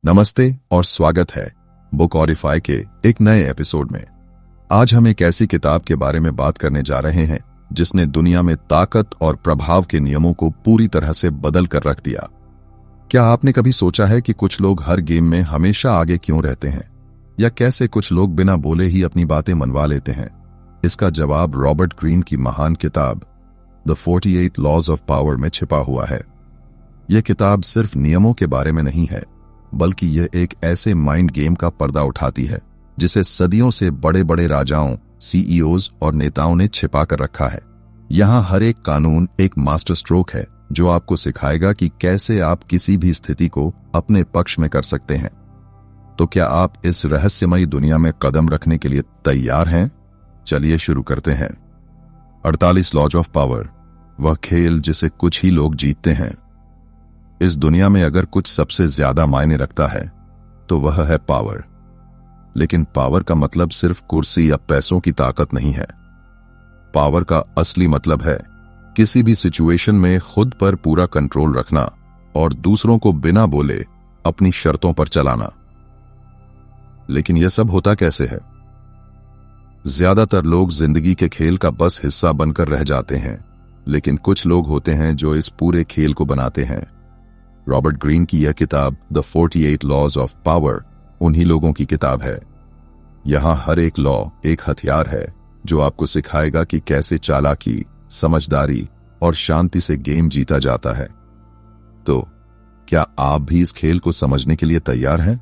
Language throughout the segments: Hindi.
नमस्ते और स्वागत है बुकॉरिफाई के एक नए एपिसोड में। आज हम एक ऐसी किताब के बारे में बात करने जा रहे हैं जिसने दुनिया में ताकत और प्रभाव के नियमों को पूरी तरह से बदल कर रख दिया। क्या आपने कभी सोचा है कि कुछ लोग हर गेम में हमेशा आगे क्यों रहते हैं, या कैसे कुछ लोग बिना बोले ही अपनी बातें मनवा लेते हैं? इसका जवाब रॉबर्ट ग्रीन की महान किताब द 48 लॉज ऑफ पावर में छिपा हुआ है। यह किताब सिर्फ नियमों के बारे में नहीं है, बल्कि यह एक ऐसे माइंड गेम का पर्दा उठाती है जिसे सदियों से बड़े बड़े राजाओं, सीईओज और नेताओं ने छिपा कर रखा है। यहाँ हर एक कानून एक मास्टर स्ट्रोक है जो आपको सिखाएगा कि कैसे आप किसी भी स्थिति को अपने पक्ष में कर सकते हैं। तो क्या आप इस रहस्यमयी दुनिया में कदम रखने के लिए तैयार हैं? चलिए शुरू करते हैं। 48 लॉज ऑफ पावर, वह खेल जिसे कुछ ही लोग जीतते हैं। इस दुनिया में अगर कुछ सबसे ज्यादा मायने रखता है तो वह है पावर। लेकिन पावर का मतलब सिर्फ कुर्सी या पैसों की ताकत नहीं है। पावर का असली मतलब है किसी भी सिचुएशन में खुद पर पूरा कंट्रोल रखना और दूसरों को बिना बोले अपनी शर्तों पर चलाना। लेकिन यह सब होता कैसे है? ज्यादातर लोग जिंदगी के खेल का बस हिस्सा बनकर रह जाते हैं, लेकिन कुछ लोग होते हैं जो इस पूरे खेल को बनाते हैं। रॉबर्ट ग्रीन की यह किताब द 48 लॉज ऑफ पावर उन्हीं लोगों की किताब है। यहां हर एक लॉ एक हथियार है जो आपको सिखाएगा कि कैसे चालाकी, समझदारी और शांति से गेम जीता जाता है। तो क्या आप भी इस खेल को समझने के लिए तैयार हैं?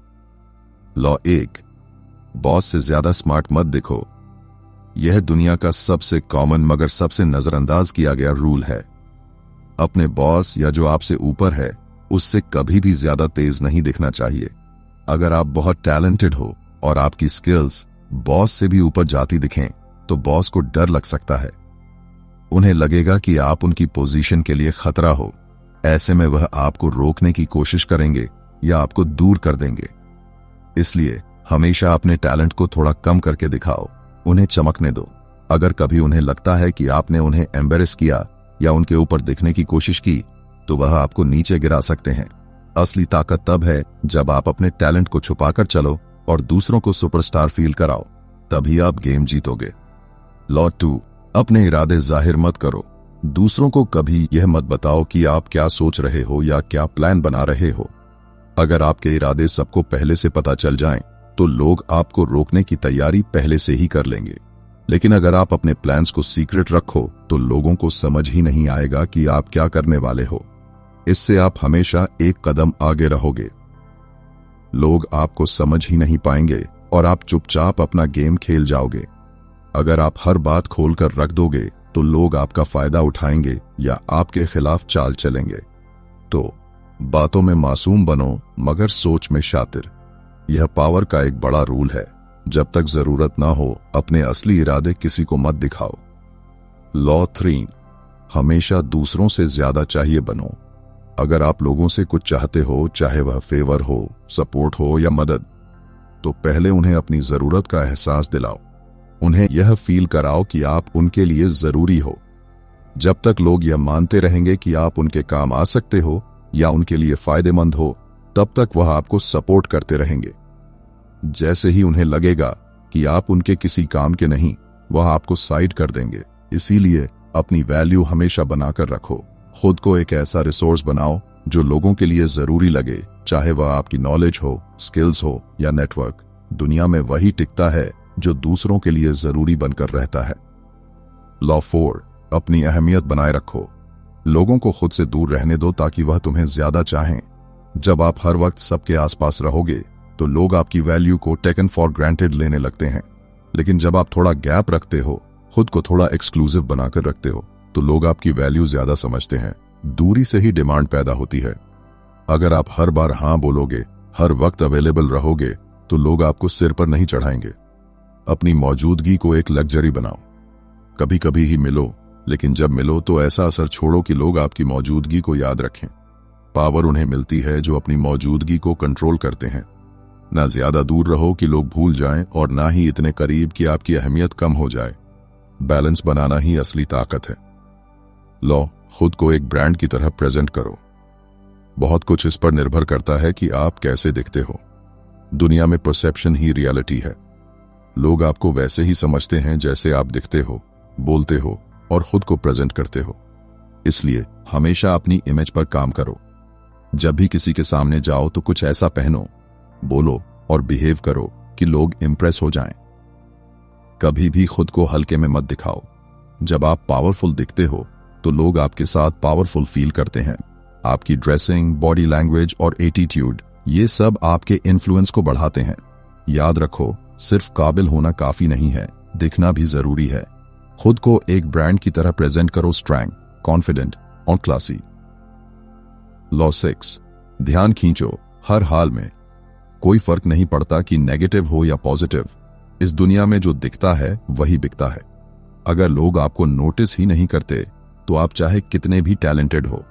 लॉ 1, बॉस से ज्यादा स्मार्ट मत दिखो। यह दुनिया का सबसे कॉमन मगर सबसे नजरअंदाज किया गया रूल है। अपने बॉस या जो आपसे ऊपर है उससे कभी भी ज्यादा तेज नहीं दिखना चाहिए। अगर आप बहुत टैलेंटेड हो और आपकी स्किल्स बॉस से भी ऊपर जाती दिखें तो बॉस को डर लग सकता है। उन्हें लगेगा कि आप उनकी पोजीशन के लिए खतरा हो। ऐसे में वह आपको रोकने की कोशिश करेंगे या आपको दूर कर देंगे। इसलिए हमेशा अपने टैलेंट को थोड़ा कम करके दिखाओ, उन्हें चमकने दो। अगर कभी उन्हें लगता है कि आपने उन्हें एम्बेरस किया या उनके ऊपर दिखने की कोशिश की तो वह आपको नीचे गिरा सकते हैं। असली ताकत तब है जब आप अपने टैलेंट को छुपाकर चलो और दूसरों को सुपरस्टार फील कराओ, तभी आप गेम जीतोगे। लॉ 2, अपने इरादे जाहिर मत करो। दूसरों को कभी यह मत बताओ कि आप क्या सोच रहे हो या क्या प्लान बना रहे हो। अगर आपके इरादे सबको पहले से पता चल जाएं, तो लोग आपको रोकने की तैयारी पहले से ही कर लेंगे। लेकिन अगर आप अपने प्लान्स को सीक्रेट रखो तो लोगों को समझ ही नहीं आएगा कि आप क्या करने वाले हो। इससे आप हमेशा एक कदम आगे रहोगे। लोग आपको समझ ही नहीं पाएंगे और आप चुपचाप अपना गेम खेल जाओगे। अगर आप हर बात खोलकर रख दोगे तो लोग आपका फायदा उठाएंगे या आपके खिलाफ चाल चलेंगे। तो बातों में मासूम बनो मगर सोच में शातिर। यह पावर का एक बड़ा रूल है। जब तक जरूरत ना हो अपने असली इरादे किसी को मत दिखाओ। लॉ 3, हमेशा दूसरों से ज्यादा चाहिए बनो। अगर आप लोगों से कुछ चाहते हो, चाहे वह फेवर हो, सपोर्ट हो या मदद, तो पहले उन्हें अपनी जरूरत का एहसास दिलाओ। उन्हें यह फील कराओ कि आप उनके लिए जरूरी हो। जब तक लोग यह मानते रहेंगे कि आप उनके काम आ सकते हो या उनके लिए फायदेमंद हो, तब तक वह आपको सपोर्ट करते रहेंगे। जैसे ही उन्हें लगेगा कि आप उनके किसी काम के नहीं, वह आपको साइड कर देंगे। इसीलिए अपनी वैल्यू हमेशा बनाकर रखो। खुद को एक ऐसा रिसोर्स बनाओ जो लोगों के लिए जरूरी लगे, चाहे वह आपकी नॉलेज हो, स्किल्स हो या नेटवर्क। दुनिया में वही टिकता है जो दूसरों के लिए जरूरी बनकर रहता है। लॉ 4, अपनी अहमियत बनाए रखो। लोगों को खुद से दूर रहने दो ताकि वह तुम्हें ज्यादा चाहें। जब आप हर वक्त सबके आसपास रहोगे तो लोग आपकी वैल्यू को टेकन फॉर ग्रांटेड लेने लगते हैं। लेकिन जब आप थोड़ा गैप रखते हो, खुद को थोड़ा एक्सक्लूसिव बनाकर रखते हो, तो लोग आपकी वैल्यू ज्यादा समझते हैं। दूरी से ही डिमांड पैदा होती है। अगर आप हर बार हाँ बोलोगे, हर वक्त अवेलेबल रहोगे, तो लोग आपको सिर पर नहीं चढ़ाएंगे। अपनी मौजूदगी को एक लग्जरी बनाओ। कभी कभी ही मिलो, लेकिन जब मिलो तो ऐसा असर छोड़ो कि लोग आपकी मौजूदगी को याद रखें। पावर उन्हें मिलती है जो अपनी मौजूदगी को कंट्रोल करते हैं। ना ज्यादा दूर रहो कि लोग भूल जाएं और ना ही इतने करीब कि आपकी अहमियत कम हो जाए। बैलेंस बनाना ही असली ताकत है। लॉ, खुद को एक ब्रांड की तरह प्रेजेंट करो। बहुत कुछ इस पर निर्भर करता है कि आप कैसे दिखते हो। दुनिया में परसेप्शन ही रियलिटी है। लोग आपको वैसे ही समझते हैं जैसे आप दिखते हो, बोलते हो और खुद को प्रेजेंट करते हो। इसलिए हमेशा अपनी इमेज पर काम करो। जब भी किसी के सामने जाओ तो कुछ ऐसा पहनो, बोलो और बिहेव करो कि लोग इंप्रेस हो जाएं। कभी भी खुद को हल्के में मत दिखाओ। जब आप पावरफुल दिखते हो तो लोग आपके साथ पावरफुल फील करते हैं। आपकी ड्रेसिंग, बॉडी लैंग्वेज और एटीट्यूड, ये सब आपके इन्फ्लुएंस को बढ़ाते हैं। याद रखो, सिर्फ काबिल होना काफी नहीं है, दिखना भी जरूरी है। खुद को एक ब्रांड की तरह प्रेजेंट करो, स्ट्रॉन्ग, कॉन्फिडेंट और क्लासी। लॉ 6, ध्यान खींचो हर हाल में। कोई फर्क नहीं पड़ता कि नेगेटिव हो या पॉजिटिव, इस दुनिया में जो दिखता है वही बिकता है। अगर लोग आपको नोटिस ही नहीं करते तो आप चाहे कितने भी टैलेंटेड हो,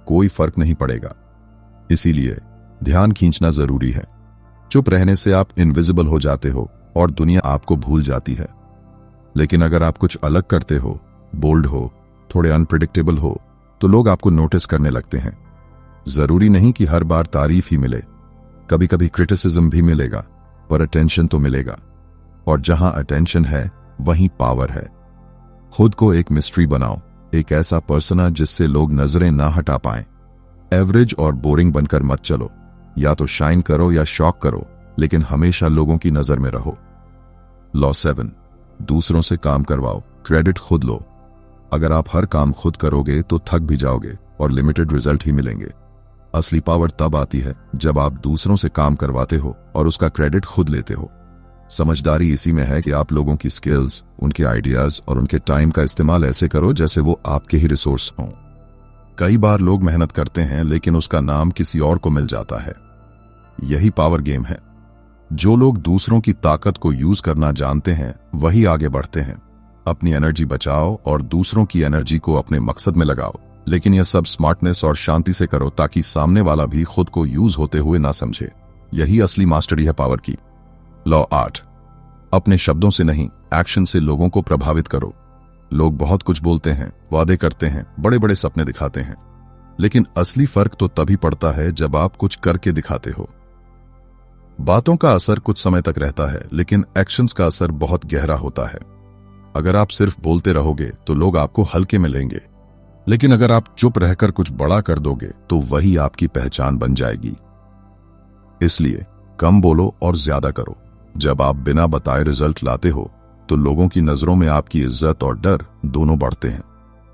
कोई फर्क नहीं पड़ेगा। इसीलिए ध्यान खींचना जरूरी है। चुप रहने से आप इनविजिबल हो जाते हो और दुनिया आपको भूल जाती है। लेकिन अगर आप कुछ अलग करते हो, बोल्ड हो, थोड़े अनप्रिडिक्टेबल हो, तो लोग आपको नोटिस करने लगते हैं। जरूरी नहीं कि हर बार तारीफ ही मिले, कभी कभी क्रिटिसिज्म भी मिलेगा, पर अटेंशन तो मिलेगा। और जहां अटेंशन है वहीं पावर है। खुद को एक मिस्ट्री बनाओ, एक ऐसा पर्सना जिससे लोग नजरें ना हटा पाएं। एवरेज और बोरिंग बनकर मत चलो। या तो शाइन करो या शॉक करो, लेकिन हमेशा लोगों की नजर में रहो। लॉ 7, दूसरों से काम करवाओ, क्रेडिट खुद लो। अगर आप हर काम खुद करोगे तो थक भी जाओगे और लिमिटेड रिजल्ट ही मिलेंगे। असली पावर तब आती है जब आप दूसरों से काम करवाते हो और उसका क्रेडिट खुद लेते हो। समझदारी इसी में है कि आप लोगों की स्किल्स, उनके आइडियाज और उनके टाइम का इस्तेमाल ऐसे करो जैसे वो आपके ही रिसोर्स हों। कई बार लोग मेहनत करते हैं लेकिन उसका नाम किसी और को मिल जाता है। यही पावर गेम है। जो लोग दूसरों की ताकत को यूज करना जानते हैं वही आगे बढ़ते हैं। अपनी एनर्जी बचाओ और दूसरों की एनर्जी को अपने मकसद में लगाओ, लेकिन यह सब स्मार्टनेस और शांति से करो ताकि सामने वाला भी खुद को यूज होते हुए ना समझे। यही असली मास्टरी है पावर की। लॉ 8, अपने शब्दों से नहीं, एक्शन से लोगों को प्रभावित करो। लोग बहुत कुछ बोलते हैं, वादे करते हैं, बड़े बड़े सपने दिखाते हैं, लेकिन असली फर्क तो तभी पड़ता है जब आप कुछ करके दिखाते हो। बातों का असर कुछ समय तक रहता है, लेकिन एक्शंस का असर बहुत गहरा होता है। अगर आप सिर्फ बोलते रहोगे तो लोग आपको हल्के में लेंगे, लेकिन अगर आप चुप रहकर कुछ बड़ा कर दोगे तो वही आपकी पहचान बन जाएगी। इसलिए कम बोलो और ज्यादा करो। जब आप बिना बताए रिजल्ट लाते हो तो लोगों की नजरों में आपकी इज्जत और डर दोनों बढ़ते हैं।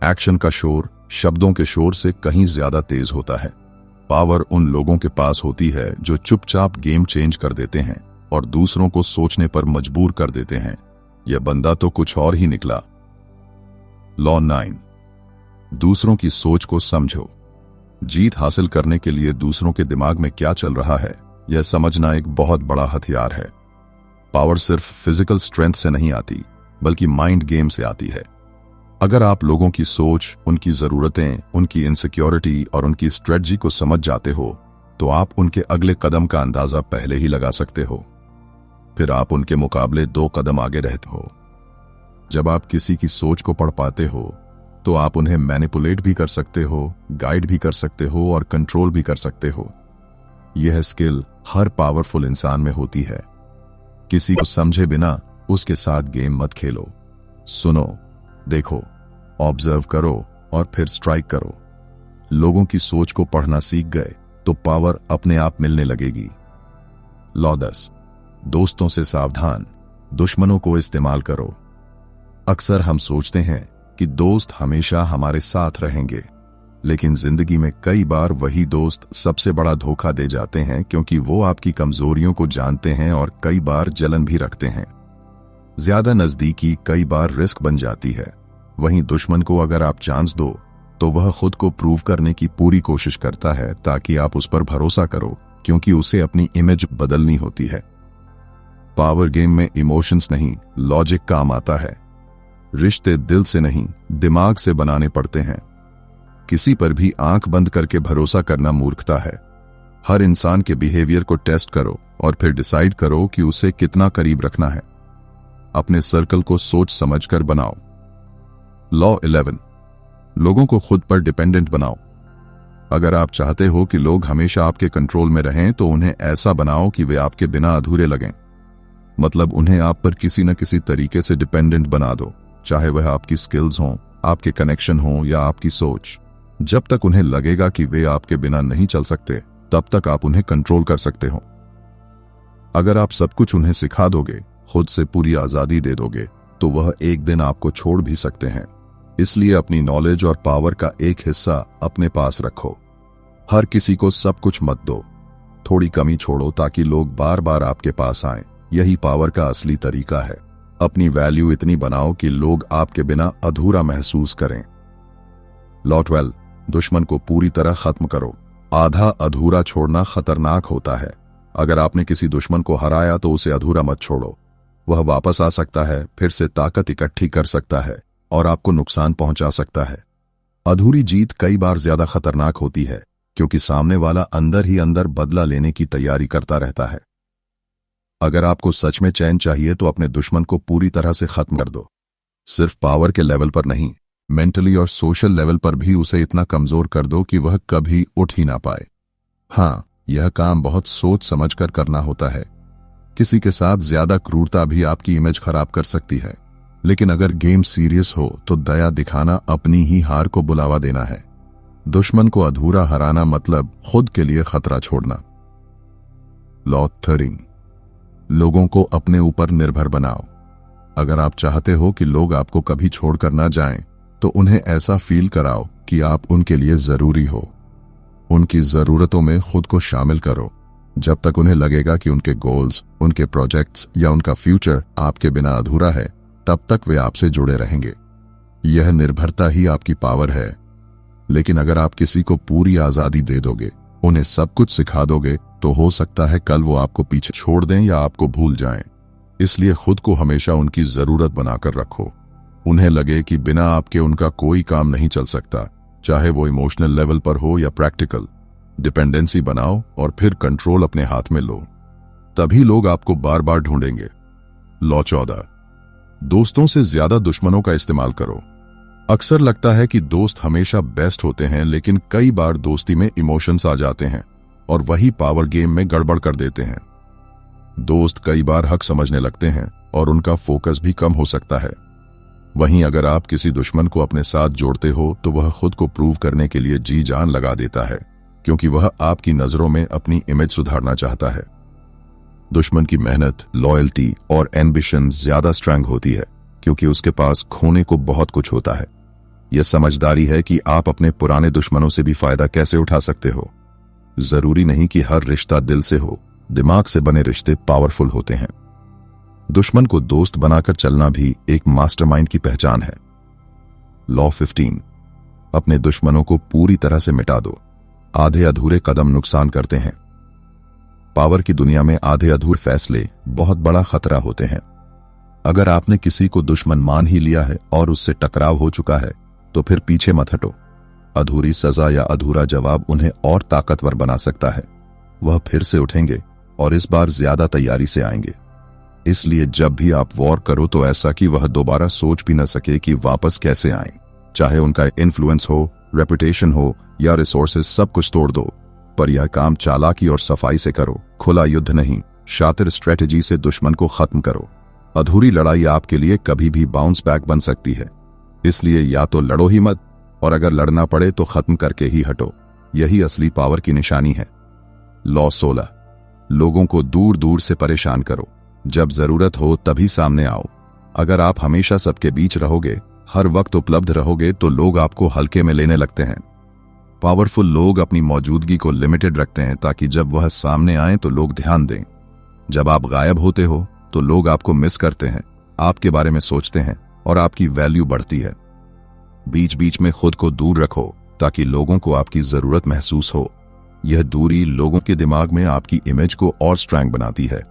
एक्शन का शोर शब्दों के शोर से कहीं ज्यादा तेज होता है। पावर उन लोगों के पास होती है जो चुपचाप गेम चेंज कर देते हैं और दूसरों को सोचने पर मजबूर कर देते हैं। यह बंदा तो कुछ और ही निकला। लॉ 9, दूसरों की सोच को समझो। जीत हासिल करने के लिए दूसरों के दिमाग में क्या चल रहा है, यह समझना एक बहुत बड़ा हथियार है। पावर सिर्फ फिजिकल स्ट्रेंथ से नहीं आती, बल्कि माइंड गेम से आती है। अगर आप लोगों की सोच, उनकी जरूरतें, उनकी इनसिक्योरिटी और उनकी स्ट्रेटजी को समझ जाते हो तो आप उनके अगले कदम का अंदाजा पहले ही लगा सकते हो। फिर आप उनके मुकाबले 2 कदम आगे रहते हो। जब आप किसी की सोच को पढ़ पाते हो तो आप उन्हें मैनिपुलेट भी कर सकते हो, गाइड भी कर सकते हो और कंट्रोल भी कर सकते हो। यह स्किल हर पावरफुल इंसान में होती है। किसी को समझे बिना उसके साथ गेम मत खेलो। सुनो, देखो, ऑब्जर्व करो और फिर स्ट्राइक करो। लोगों की सोच को पढ़ना सीख गए तो पावर अपने आप मिलने लगेगी। लॉ 10, दोस्तों से सावधान, दुश्मनों को इस्तेमाल करो। अक्सर हम सोचते हैं कि दोस्त हमेशा हमारे साथ रहेंगे, लेकिन जिंदगी में कई बार वही दोस्त सबसे बड़ा धोखा दे जाते हैं, क्योंकि वो आपकी कमजोरियों को जानते हैं और कई बार जलन भी रखते हैं। ज्यादा नजदीकी कई बार रिस्क बन जाती है। वहीं दुश्मन को अगर आप चांस दो तो वह खुद को प्रूव करने की पूरी कोशिश करता है ताकि आप उस पर भरोसा करो, क्योंकि उसे अपनी इमेज बदलनी होती है। पावर गेम में इमोशंस नहीं, लॉजिक काम आता है। रिश्ते दिल से नहीं, दिमाग से बनाने पड़ते हैं। किसी पर भी आंख बंद करके भरोसा करना मूर्खता है। हर इंसान के बिहेवियर को टेस्ट करो और फिर डिसाइड करो कि उसे कितना करीब रखना है। अपने सर्कल को सोच समझकर बनाओ। लॉ 11, लोगों को खुद पर डिपेंडेंट बनाओ। अगर आप चाहते हो कि लोग हमेशा आपके कंट्रोल में रहें तो उन्हें ऐसा बनाओ कि वे आपके बिना अधूरे लगें। मतलब उन्हें आप पर किसी न किसी तरीके से डिपेंडेंट बना दो, चाहे वह आपकी स्किल्स हों, आपके कनेक्शन हों या आपकी सोच। जब तक उन्हें लगेगा कि वे आपके बिना नहीं चल सकते, तब तक आप उन्हें कंट्रोल कर सकते हो। अगर आप सब कुछ उन्हें सिखा दोगे, खुद से पूरी आजादी दे दोगे, तो वह एक दिन आपको छोड़ भी सकते हैं। इसलिए अपनी नॉलेज और पावर का एक हिस्सा अपने पास रखो। हर किसी को सब कुछ मत दो, थोड़ी कमी छोड़ो ताकि लोग बार बार आपके पास आएं। यही पावर का असली तरीका है। अपनी वैल्यू इतनी बनाओ कि लोग आपके बिना अधूरा महसूस करें। लॉ 12, दुश्मन को पूरी तरह खत्म करो। आधा अधूरा छोड़ना खतरनाक होता है। अगर आपने किसी दुश्मन को हराया तो उसे अधूरा मत छोड़ो। वह वापस आ सकता है, फिर से ताकत इकट्ठी कर सकता है और आपको नुकसान पहुंचा सकता है। अधूरी जीत कई बार ज्यादा खतरनाक होती है क्योंकि सामने वाला अंदर ही अंदर बदला लेने की तैयारी करता रहता है। अगर आपको सच में चैन चाहिए तो अपने दुश्मन को पूरी तरह से खत्म कर दो। सिर्फ पावर के लेवल पर नहीं, मेंटली और सोशल लेवल पर भी उसे इतना कमजोर कर दो कि वह कभी उठ ही ना पाए। हाँ, यह काम बहुत सोच समझकर करना होता है। किसी के साथ ज्यादा क्रूरता भी आपकी इमेज खराब कर सकती है, लेकिन अगर गेम सीरियस हो तो दया दिखाना अपनी ही हार को बुलावा देना है। दुश्मन को अधूरा हराना मतलब खुद के लिए खतरा छोड़ना। लॉ 13, लोगों को अपने ऊपर निर्भर बनाओ। अगर आप चाहते हो कि लोग आपको कभी छोड़कर ना जाएं, तो उन्हें ऐसा फील कराओ कि आप उनके लिए जरूरी हो। उनकी जरूरतों में खुद को शामिल करो। जब तक उन्हें लगेगा कि उनके गोल्स, उनके प्रोजेक्ट्स या उनका फ्यूचर आपके बिना अधूरा है, तब तक वे आपसे जुड़े रहेंगे। यह निर्भरता ही आपकी पावर है। लेकिन अगर आप किसी को पूरी आजादी दे दोगे, उन्हें सब कुछ सिखा दोगे, तो हो सकता है कल वो आपको पीछे छोड़ दें या आपको भूल जाएं। इसलिए खुद को हमेशा उनकी जरूरत बनाकर रखो। उन्हें लगे कि बिना आपके उनका कोई काम नहीं चल सकता, चाहे वो इमोशनल लेवल पर हो या प्रैक्टिकल। डिपेंडेंसी बनाओ और फिर कंट्रोल अपने हाथ में लो। तभी लोग आपको बार बार ढूंढेंगे। लॉ 14, दोस्तों से ज्यादा दुश्मनों का इस्तेमाल करो। अक्सर लगता है कि दोस्त हमेशा बेस्ट होते हैं, लेकिन कई बार दोस्ती में इमोशंस आ जाते हैं और वही पावर गेम में गड़बड़ कर देते हैं। दोस्त कई बार हक समझने लगते हैं और उनका फोकस भी कम हो सकता है। वहीं अगर आप किसी दुश्मन को अपने साथ जोड़ते हो तो वह खुद को प्रूव करने के लिए जी जान लगा देता है, क्योंकि वह आपकी नजरों में अपनी इमेज सुधारना चाहता है। दुश्मन की मेहनत, लॉयल्टी और एम्बिशन ज्यादा स्ट्रांग होती है क्योंकि उसके पास खोने को बहुत कुछ होता है। यह समझदारी है कि आप अपने पुराने दुश्मनों से भी फायदा कैसे उठा सकते हो। जरूरी नहीं कि हर रिश्ता दिल से हो, दिमाग से बने रिश्ते पावरफुल होते हैं। दुश्मन को दोस्त बनाकर चलना भी एक मास्टरमाइंड की पहचान है। लॉ 15, अपने दुश्मनों को पूरी तरह से मिटा दो। आधे अधूरे कदम नुकसान करते हैं। पावर की दुनिया में आधे अधूरे फैसले बहुत बड़ा खतरा होते हैं। अगर आपने किसी को दुश्मन मान ही लिया है और उससे टकराव हो चुका है, तो फिर पीछे मत हटो। अधूरी सजा या अधूरा जवाब उन्हें और ताकतवर बना सकता है। वह फिर से उठेंगे और इस बार ज्यादा तैयारी से आएंगे। इसलिए जब भी आप वॉर करो तो ऐसा कि वह दोबारा सोच भी न सके कि वापस कैसे आएं। चाहे उनका इन्फ्लुएंस हो, रेपुटेशन हो या रिसोर्सेज, सब कुछ तोड़ दो, पर यह काम चालाकी और सफाई से करो। खुला युद्ध नहीं, शातिर स्ट्रेटेजी से दुश्मन को खत्म करो। अधूरी लड़ाई आपके लिए कभी भी बाउंस बैक बन सकती है। इसलिए या तो लड़ो ही मत, और अगर लड़ना पड़े तो खत्म करके ही हटो। यही असली पावर की निशानी है। लॉ 16, लोगों को दूर दूर से परेशान करो। जब जरूरत हो तभी सामने आओ। अगर आप हमेशा सबके बीच रहोगे, हर वक्त उपलब्ध रहोगे, तो लोग आपको हल्के में लेने लगते हैं। पावरफुल लोग अपनी मौजूदगी को लिमिटेड रखते हैं ताकि जब वह सामने आए तो लोग ध्यान दें। जब आप गायब होते हो तो लोग आपको मिस करते हैं, आपके बारे में सोचते हैं और आपकी वैल्यू बढ़ती है। बीच बीच में खुद को दूर रखो ताकि लोगों को आपकी जरूरत महसूस हो। यह दूरी लोगों के दिमाग में आपकी इमेज को और स्ट्रांग बनाती है।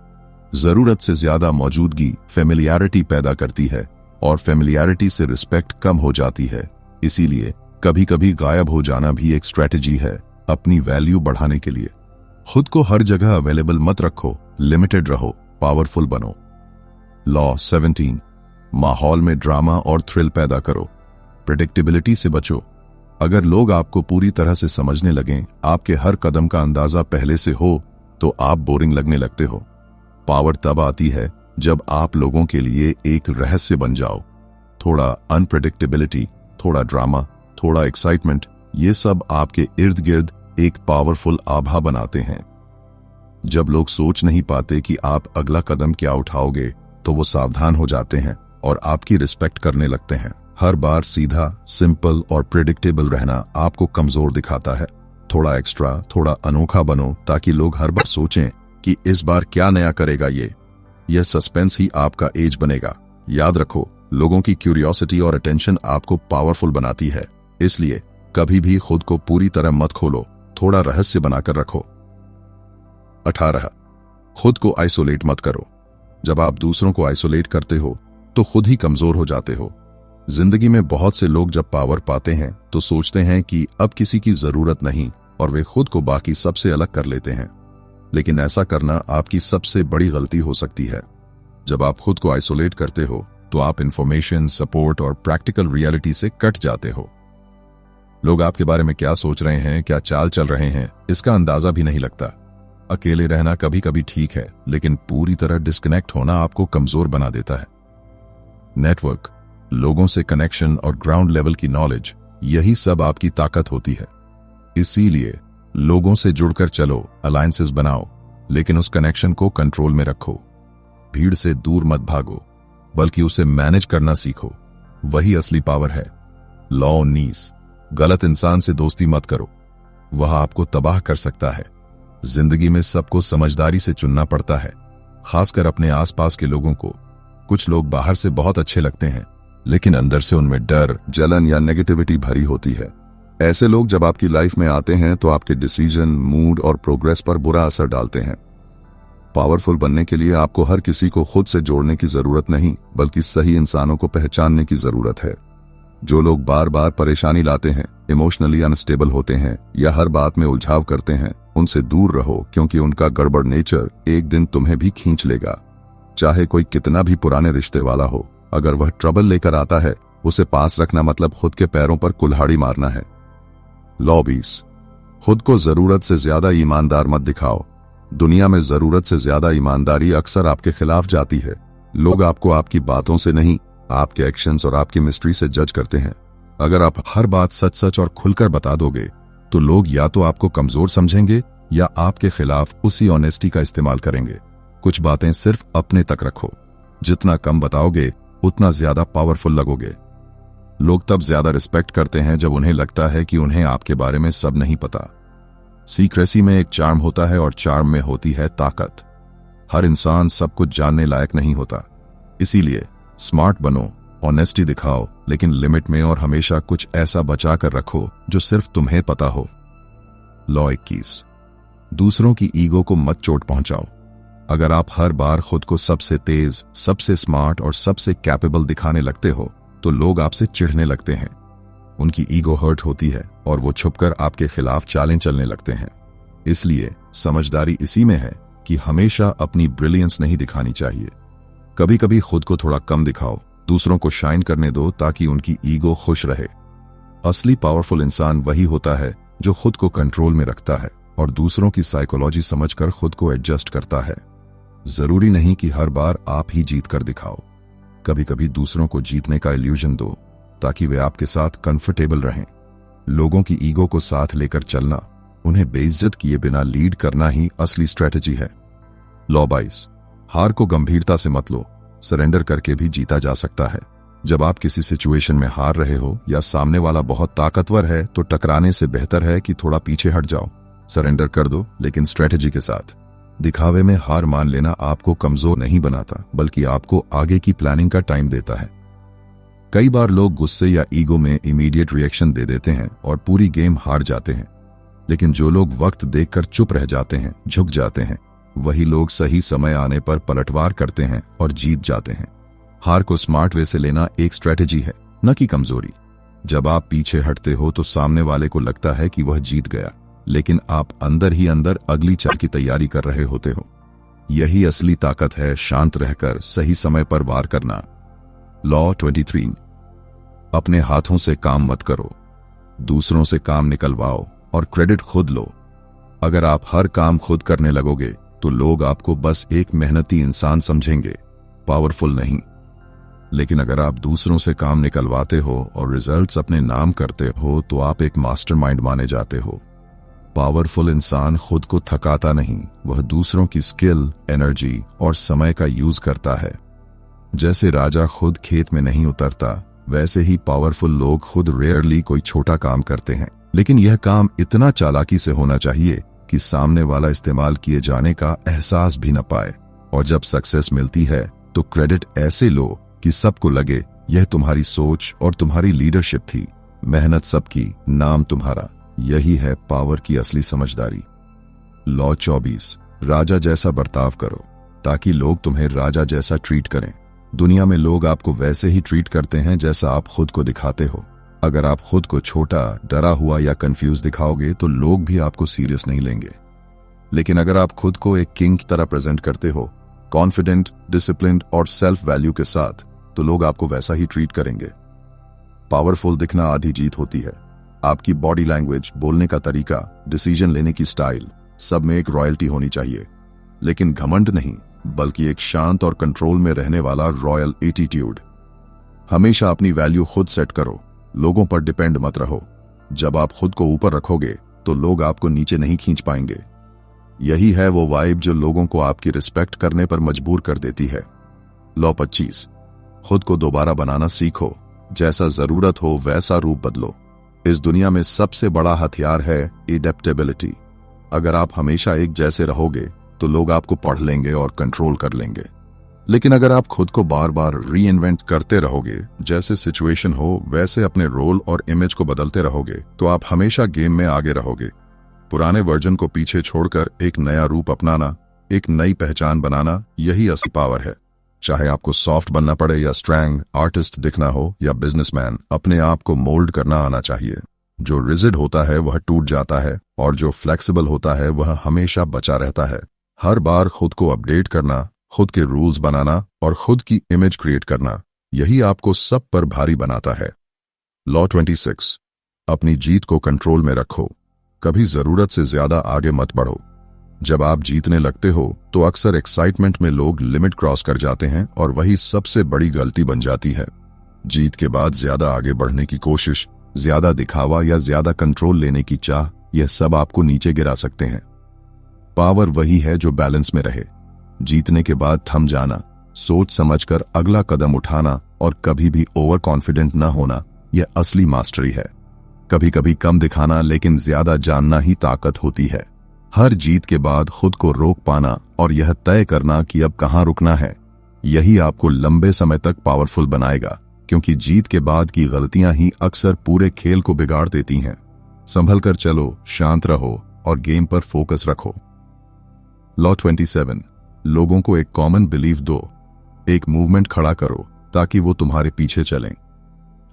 जरूरत से ज्यादा मौजूदगी फेमिलियरिटी पैदा करती है और फेमिलियरिटी से रिस्पेक्ट कम हो जाती है। इसीलिए कभी कभी गायब हो जाना भी एक स्ट्रेटेजी है अपनी वैल्यू बढ़ाने के लिए। खुद को हर जगह अवेलेबल मत रखो, लिमिटेड रहो, पावरफुल बनो। लॉ 17, माहौल में ड्रामा और थ्रिल पैदा करो। प्रेडिक्टेबिलिटी से बचो। अगर लोग आपको पूरी तरह से समझने लगें, आपके हर कदम का अंदाजा पहले से हो, तो आप बोरिंग लगने लगते हो। पावर तब आती है जब आप लोगों के लिए एक रहस्य बन जाओ। थोड़ा अनप्रेडिक्टेबिलिटी, थोड़ा ड्रामा, थोड़ा एक्साइटमेंट, ये सब आपके इर्द गिर्द एक पावरफुल आभा बनाते हैं। जब लोग सोच नहीं पाते कि आप अगला कदम क्या उठाओगे, तो वो सावधान हो जाते हैं और आपकी रिस्पेक्ट करने लगते हैं। हर बार सीधा, सिंपल और प्रेडिक्टेबल रहना आपको कमजोर दिखाता है। थोड़ा एक्स्ट्रा, थोड़ा अनोखा बनो, ताकि लोग हर बार सोचें कि इस बार क्या नया करेगा ये। यह सस्पेंस ही आपका एज बनेगा। याद रखो, लोगों की क्यूरियोसिटी और अटेंशन आपको पावरफुल बनाती है। इसलिए कभी भी खुद को पूरी तरह मत खोलो, थोड़ा रहस्य बनाकर रखो। 18, खुद को आइसोलेट मत करो। जब आप दूसरों को आइसोलेट करते हो, तो खुद ही कमजोर हो जाते हो। जिंदगी में बहुत से लोग जब पावर पाते हैं तो सोचते हैं कि अब किसी की जरूरत नहीं, और वे खुद को बाकी सबसे अलग कर लेते हैं। लेकिन ऐसा करना आपकी सबसे बड़ी गलती हो सकती है। जब आप खुद को आइसोलेट करते हो, तो आप इंफॉर्मेशन, सपोर्ट और प्रैक्टिकल रियलिटी से कट जाते हो। लोग आपके बारे में क्या सोच रहे हैं, क्या चाल चल रहे हैं, इसका अंदाजा भी नहीं लगता। अकेले रहना कभी कभी ठीक है, लेकिन पूरी तरह डिस्कनेक्ट होना आपको कमजोर बना देता है। नेटवर्क, लोगों से कनेक्शन और ग्राउंड लेवल की नॉलेज, यही सब आपकी ताकत होती है। इसीलिए लोगों से जुड़कर चलो, अलायंसेस बनाओ, लेकिन उस कनेक्शन को कंट्रोल में रखो। भीड़ से दूर मत भागो, बल्कि उसे मैनेज करना सीखो। वही असली पावर है। लॉ 19, गलत इंसान से दोस्ती मत करो, वह आपको तबाह कर सकता है। जिंदगी में सबको समझदारी से चुनना पड़ता है, खासकर अपने आसपास के लोगों को। कुछ लोग बाहर से बहुत अच्छे लगते हैं, लेकिन अंदर से उनमें डर, जलन या नेगेटिविटी भरी होती है। ऐसे लोग जब आपकी लाइफ में आते हैं तो आपके डिसीजन, मूड और प्रोग्रेस पर बुरा असर डालते हैं। पावरफुल बनने के लिए आपको हर किसी को खुद से जोड़ने की जरूरत नहीं, बल्कि सही इंसानों को पहचानने की जरूरत है। जो लोग बार बार परेशानी लाते हैं, इमोशनली अनस्टेबल होते हैं या हर बात में उलझाव करते हैं, उनसे दूर रहो, क्योंकि उनका गड़बड़ नेचर एक दिन तुम्हें भी खींच लेगा। चाहे कोई कितना भी पुराने रिश्ते वाला हो, अगर वह ट्रबल लेकर आता है, उसे पास रखना मतलब खुद के पैरों पर कुल्हाड़ी मारना है। लॉ 20, खुद को जरूरत से ज्यादा ईमानदार मत दिखाओ। दुनिया में जरूरत से ज्यादा ईमानदारी अक्सर आपके खिलाफ जाती है। लोग आपको आपकी बातों से नहीं, आपके एक्शंस और आपकी मिस्ट्री से जज करते हैं। अगर आप हर बात सच सच और खुलकर बता दोगे, तो लोग या तो आपको कमजोर समझेंगे या आपके खिलाफ उसी ऑनेस्टी का इस्तेमाल करेंगे। कुछ बातें सिर्फ अपने तक रखो। जितना कम बताओगे, उतना ज्यादा पावरफुल लगोगे। लोग तब ज्यादा रिस्पेक्ट करते हैं जब उन्हें लगता है कि उन्हें आपके बारे में सब नहीं पता। सीक्रेसी में एक चार्म होता है और चार्म में होती है ताकत। हर इंसान सब कुछ जानने लायक नहीं होता। इसीलिए स्मार्ट बनो, ऑनेस्टी दिखाओ, लेकिन लिमिट में, और हमेशा कुछ ऐसा बचा कर रखो जो सिर्फ तुम्हें पता हो। लॉ 21, दूसरों की ईगो को मत चोट पहुंचाओ। अगर आप हर बार खुद को सबसे तेज, सबसे स्मार्ट और सबसे कैपेबल दिखाने लगते हो, तो लोग आपसे चिढ़ने लगते हैं। उनकी ईगो हर्ट होती है और वो छुपकर आपके खिलाफ चालें चलने लगते हैं। इसलिए समझदारी इसी में है कि हमेशा अपनी ब्रिलियंस नहीं दिखानी चाहिए। कभी कभी खुद को थोड़ा कम दिखाओ, दूसरों को शाइन करने दो, ताकि उनकी ईगो खुश रहे। असली पावरफुल इंसान वही होता है जो खुद को कंट्रोल में रखता है और दूसरों की साइकोलॉजी समझकर खुद को एडजस्ट करता है। जरूरी नहीं कि हर बार आप ही जीत कर दिखाओ। कभी कभी दूसरों को जीतने का इल्यूजन दो, ताकि वे आपके साथ कंफर्टेबल रहें। लोगों की ईगो को साथ लेकर चलना, उन्हें बेइज्जत किए बिना लीड करना ही असली स्ट्रेटजी है। लॉ 22, हार को गंभीरता से मत लो, सरेंडर करके भी जीता जा सकता है। जब आप किसी सिचुएशन में हार रहे हो या सामने वाला बहुत ताकतवर है, तो टकराने से बेहतर है कि थोड़ा पीछे हट जाओ। सरेंडर कर दो, लेकिन स्ट्रेटजी के साथ। दिखावे में हार मान लेना आपको कमजोर नहीं बनाता, बल्कि आपको आगे की प्लानिंग का टाइम देता है। कई बार लोग गुस्से या ईगो में इमीडिएट रिएक्शन दे देते हैं और पूरी गेम हार जाते हैं। लेकिन जो लोग वक्त देखकर चुप रह जाते हैं, झुक जाते हैं, वही लोग सही समय आने पर पलटवार करते हैं और जीत जाते हैं। हार को स्मार्ट वे से लेना एक स्ट्रेटजी है, न कि कमजोरी। जब आप पीछे हटते हो तो सामने वाले को लगता है कि वह जीत गया, लेकिन आप अंदर ही अंदर अगली चाल की तैयारी कर रहे होते हो। यही असली ताकत है, शांत रहकर सही समय पर वार करना। लॉ 23, अपने हाथों से काम मत करो। दूसरों से काम निकलवाओ और क्रेडिट खुद लो। अगर आप हर काम खुद करने लगोगे तो लोग आपको बस एक मेहनती इंसान समझेंगे, पावरफुल नहीं। लेकिन अगर आप दूसरों से काम निकलवाते हो और रिजल्ट्स अपने नाम करते हो तो आप एक मास्टरमाइंड माने जाते हो। पावरफुल इंसान खुद को थकाता नहीं, वह दूसरों की स्किल, एनर्जी और समय का यूज करता है। जैसे राजा खुद खेत में नहीं उतरता, वैसे ही पावरफुल लोग खुद रेयरली कोई छोटा काम करते हैं, लेकिन यह काम इतना चालाकी से होना चाहिए कि सामने वाला इस्तेमाल किए जाने का एहसास भी न पाए। और जब सक्सेस मिलती है तो क्रेडिट ऐसे लो कि सबको लगे यह तुम्हारी सोच और तुम्हारी लीडरशिप थी। मेहनत सबकी, नाम तुम्हारा। यही है पावर की असली समझदारी। लॉ 24, राजा जैसा बर्ताव करो ताकि लोग तुम्हें राजा जैसा ट्रीट करें। दुनिया में लोग आपको वैसे ही ट्रीट करते हैं जैसा आप खुद को दिखाते हो। अगर आप खुद को छोटा, डरा हुआ या कंफ्यूज दिखाओगे तो लोग भी आपको सीरियस नहीं लेंगे। लेकिन अगर आप खुद को एक किंग की तरह प्रेजेंट करते हो, कॉन्फिडेंट, डिसिप्लिन्ड और सेल्फ वैल्यू के साथ, तो लोग आपको वैसा ही ट्रीट करेंगे। पावरफुल दिखना आधी जीत होती है। आपकी बॉडी लैंग्वेज, बोलने का तरीका, डिसीजन लेने की स्टाइल, सब में एक रॉयल्टी होनी चाहिए। लेकिन घमंड नहीं, बल्कि एक शांत और कंट्रोल में रहने वाला रॉयल एटीट्यूड। हमेशा अपनी वैल्यू खुद सेट करो, लोगों पर डिपेंड मत रहो। जब आप खुद को ऊपर रखोगे तो लोग आपको नीचे नहीं खींच पाएंगे। यही है वो वाइब जो लोगों को आपकी रिस्पेक्ट करने पर मजबूर कर देती है। लॉ 25, खुद को दोबारा बनाना सीखो। जैसा जरूरत हो वैसा रूप बदलो। इस दुनिया में सबसे बड़ा हथियार है एडेप्टेबिलिटी। अगर आप हमेशा एक जैसे रहोगे तो लोग आपको पढ़ लेंगे और कंट्रोल कर लेंगे। लेकिन अगर आप खुद को बार बार रीइन्वेंट करते रहोगे, जैसे सिचुएशन हो वैसे अपने रोल और इमेज को बदलते रहोगे, तो आप हमेशा गेम में आगे रहोगे। पुराने वर्जन को पीछे छोड़कर एक नया रूप अपनाना, एक नई पहचान बनाना, यही असली पावर है। चाहे आपको सॉफ्ट बनना पड़े या स्ट्रॉन्ग, आर्टिस्ट दिखना हो या बिजनेसमैन, अपने आप को मोल्ड करना आना चाहिए। जो रिजिड होता है वह टूट जाता है और जो फ्लेक्सिबल होता है वह हमेशा बचा रहता है। हर बार खुद को अपडेट करना, खुद के रूल्स बनाना और खुद की इमेज क्रिएट करना, यही आपको सब पर भारी बनाता है। लॉ 26, अपनी जीत को कंट्रोल में रखो। कभी जरूरत से ज्यादा आगे मत बढ़ो। जब आप जीतने लगते हो तो अक्सर एक्साइटमेंट में लोग लिमिट क्रॉस कर जाते हैं और वही सबसे बड़ी गलती बन जाती है। जीत के बाद ज्यादा आगे बढ़ने की कोशिश, ज्यादा दिखावा या ज्यादा कंट्रोल लेने की चाह, यह सब आपको नीचे गिरा सकते हैं। पावर वही है जो बैलेंस में रहे। जीतने के बाद थम जाना, सोच समझकर अगला कदम उठाना और कभी भी ओवर कॉन्फिडेंट न होना, यह असली मास्टरी है। कभी कभी कम दिखाना लेकिन ज्यादा जानना ही ताकत होती है। हर जीत के बाद खुद को रोक पाना और यह तय करना कि अब कहां रुकना है, यही आपको लंबे समय तक पावरफुल बनाएगा, क्योंकि जीत के बाद की गलतियां ही अक्सर पूरे खेल को बिगाड़ देती हैं। संभल कर चलो, शांत रहो और गेम पर फोकस रखो। लॉ 27, लोगों को एक कॉमन बिलीफ दो। एक मूवमेंट खड़ा करो ताकि वो तुम्हारे पीछे चलें।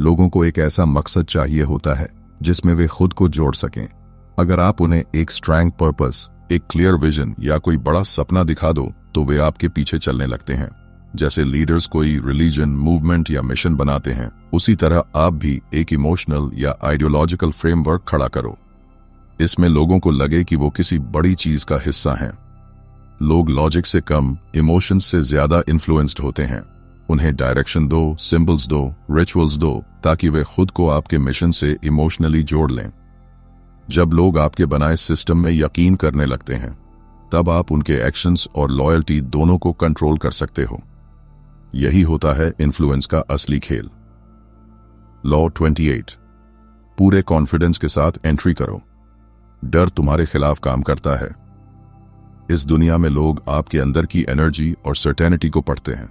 लोगों को एक ऐसा मकसद चाहिए होता है जिसमें वे खुद को जोड़ सकें। अगर आप उन्हें एक स्ट्रॉन्ग पर्पस, एक क्लियर विजन या कोई बड़ा सपना दिखा दो तो वे आपके पीछे चलने लगते हैं। जैसे लीडर्स कोई रिलीजन, मूवमेंट या मिशन बनाते हैं, उसी तरह आप भी एक इमोशनल या आइडियोलॉजिकल फ्रेमवर्क खड़ा करो। इसमें लोगों को लगे कि वो किसी बड़ी चीज का हिस्सा हैं। लोग लॉजिक से कम, इमोशंस से ज्यादा इन्फ्लुएंस्ड होते हैं। उन्हें डायरेक्शन दो, सिंबल्स दो, रिचुअल्स दो, ताकि वे खुद को आपके मिशन से इमोशनली जोड़ लें। जब लोग आपके बनाए सिस्टम में यकीन करने लगते हैं, तब आप उनके एक्शंस और लॉयल्टी दोनों को कंट्रोल कर सकते हो। यही होता है इन्फ्लुएंस का असली खेल। लॉ 28, पूरे कॉन्फिडेंस के साथ एंट्री करो। डर तुम्हारे खिलाफ काम करता है। इस दुनिया में लोग आपके अंदर की एनर्जी और सर्टेनिटी को पढ़ते हैं।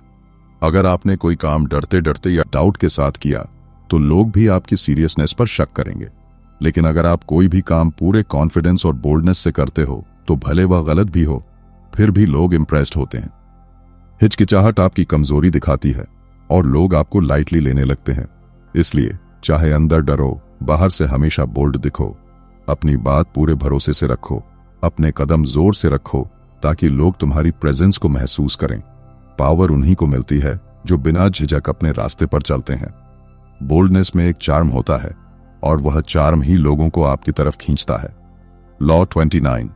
अगर आपने कोई काम डरते डरते या डाउट के साथ किया तो लोग भी आपकी सीरियसनेस पर शक करेंगे। लेकिन अगर आप कोई भी काम पूरे कॉन्फिडेंस और बोल्डनेस से करते हो तो भले वह गलत भी हो, फिर भी लोग इम्प्रेस्ड होते हैं। हिचकिचाहट आपकी कमजोरी दिखाती है और लोग आपको लाइटली लेने लगते हैं। इसलिए चाहे अंदर डरो, बाहर से हमेशा बोल्ड दिखो। अपनी बात पूरे भरोसे से रखो, अपने कदम जोर से रखो ताकि लोग तुम्हारी प्रेजेंस को महसूस करें। पावर उन्हीं को मिलती है जो बिना झिझक अपने रास्ते पर चलते हैं। बोल्डनेस में एक चार्म होता है। और वह चार्म ही लोगों को आपकी तरफ खींचता है। लॉ 29,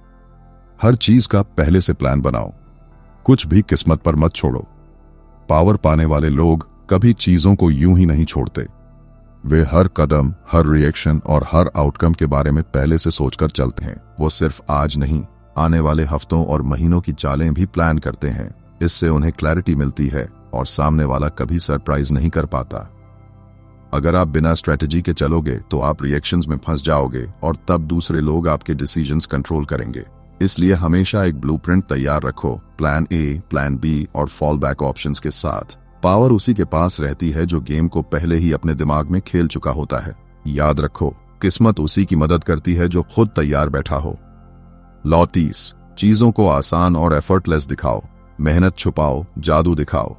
हर चीज का पहले से प्लान बनाओ, कुछ भी किस्मत पर मत छोड़ो। पावर पाने वाले लोग कभी चीजों को यूं ही नहीं छोड़ते। वे हर कदम, हर रिएक्शन और हर आउटकम के बारे में पहले से सोचकर चलते हैं। वो सिर्फ आज नहीं, आने वाले हफ्तों और महीनों की चालें भी प्लान करते हैं। इससे उन्हें क्लैरिटी मिलती है और सामने वाला कभी सरप्राइज नहीं कर पाता। अगर आप बिना स्ट्रेटजी के चलोगे तो आप रिएक्शंस में फंस जाओगे और तब दूसरे लोग आपके डिसीजंस कंट्रोल करेंगे। इसलिए हमेशा एक ब्लूप्रिंट तैयार रखो, प्लान ए, प्लान बी और फॉल बैक ऑप्शंस के साथ। पावर उसी के पास रहती है जो गेम को पहले ही अपने दिमाग में खेल चुका होता है। याद रखो, किस्मत उसी की मदद करती है जो खुद तैयार बैठा हो। लॉ 30, चीजों को आसान और एफर्टलेस दिखाओ, मेहनत छुपाओ, जादू दिखाओ।